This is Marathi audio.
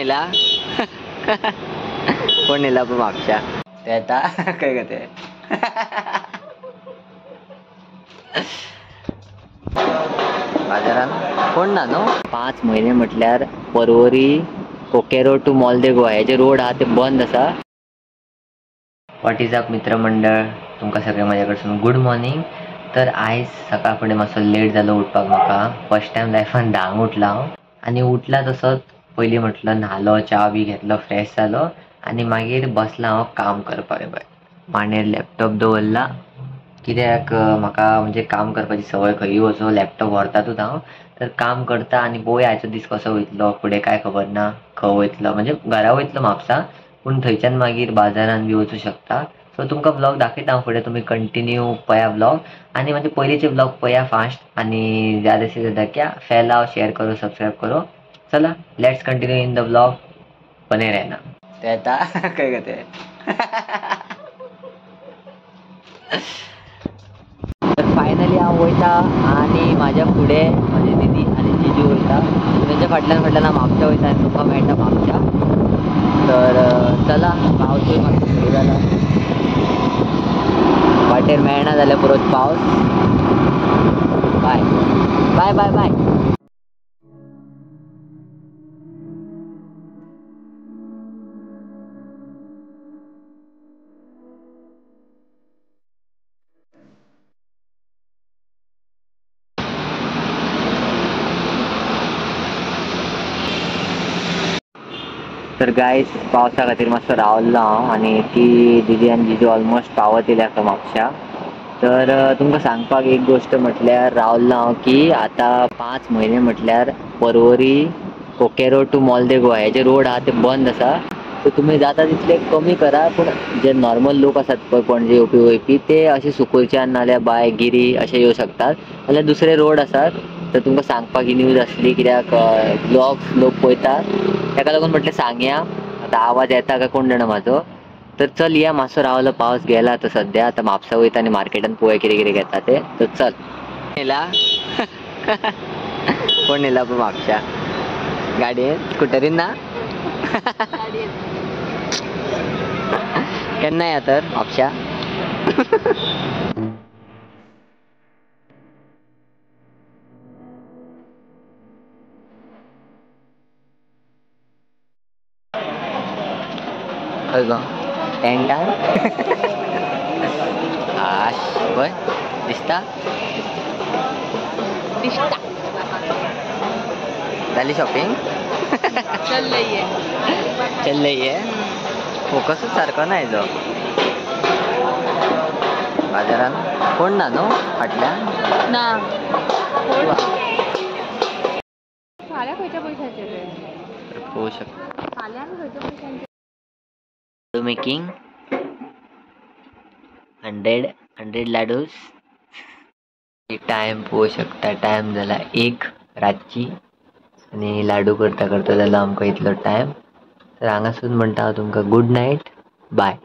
नेला कोण नेला पण मागच्या ते आता काय करते बाजारात कोण ना नो 5 महिने म्हटल्यार परवरी कोकेरो टू मॉल दे गोवा हे जे रोड हा ते बंद असा. व्हॉट इज अप मित्रमंडळ, तुमकां सगळ्या माझ्या कडसून गुड मॉर्निंग. तर आयज सकाळ फुडें मातसो लेट जालो उठपाक. म्हाका फर्स्ट टायम लायफान 10 उठला हांव. आनी उठला तसोच पयलीं म्हटलं न्हालो, च्या बी घेतलो, फ्रेश जालो आनी मागीर बसला हांव काम करपाक. मांडेर लॅपटॉप दवरला कित्याक म्हाका म्हणजे काम करपाची संवय. खंयी वचूं लॅपटॉप व्हरतातूच हांव. तर काम करता आनी पळोवया आयचो दीस कसो वयतलो. फुडें काय खबर ना खंय वयतलो, म्हणजे घरा वयतलो म्हापसा, पूण थंयच्यान मागीर बाजारान बी वचूं शकता. सो तुमकां ब्लॉग दाखयता हांव फुडें, तुमी कंटिन्यू पळया ब्लॉग. आनी म्हणजे पयलींचे ब्लॉग पळया फास्ट आनी ज्यादा से ज्यादा क्या फैलाओ, शेयर करो, सब्सक्राइब करो. चला let's continue in the blog, बने रहना. ते आता काय करते तर फायनली हांव वयता आनी म्हाज्या फुडें म्हाजी दीदी आनी जिजू वयता. तेंच्या फाटल्यान फाटल्यान हांव म्हापशा वयता आनी तुमकां मेळटा म्हापशा. तर चला, पावसूय मातसो सुरू जाला. वाटेर मेळना जाल्यार परत पावस. Bye bye bye bye. तर गायज पावसा खातीर मातसो रावल्लो हांव आनी ती दिदी आनी जिजू ऑलमोस्ट पावत येयले आसा म्हापशा. तर तुमकां सांगपाक एक गोश्ट म्हटल्यार रावल्लो हांव की आतां 5 म्हयने म्हटल्यार परवरी कोकेरो टू मॉल दे गोवा हे जे रोड आहा ते बंद आसा. सो तुमी जाता तितले कमी करा. पूण जे नॉर्मल लोक आसात पळय पणजे येवपी वयपी ते अशे सुकुलच्यान नाल्यार बाय गिरी अशे येवं शकतात. नाल्यार दुसरे रोड आसात. तर तुमकां सांगपाक ही न्यूज आसली कित्याक ब्लॉग्स लोक पळयतात ताका लागून म्हटलें सांगया. आतां आवाज येता काय कोण जाणा म्हाजो. तर चल या, मातसो रावलो, पावस गेला आतां सद्या. आतां म्हापसा वयता आनी मार्केटान पळोवया कितें कितें घेता ते. तर चल नेला कोण नेला पण म्हापशा गाडयेन स्कुटरीन ना केन्ना या तर म्हापशा खंय गो टेंटान आश पळय दिसता दिसता. जाली शॉपिंग चल्लय फोकसच सारको ना हेजो. बाजारान कोण ना न्हू फाटल्यान ना. फाल्यां खंयच्या पयशांचे ते पळोवं शकता. फाल्यां खंयच्या पयशांचे मेकिंग 100 लाडूस. टायम पळोवं शकता. टायम जाला 1 रातची आनी लाडू करता करता जालो आमकां इतलो टायम. तर हांगासून म्हणटा हांव तुमकां गूड नायट, बाय.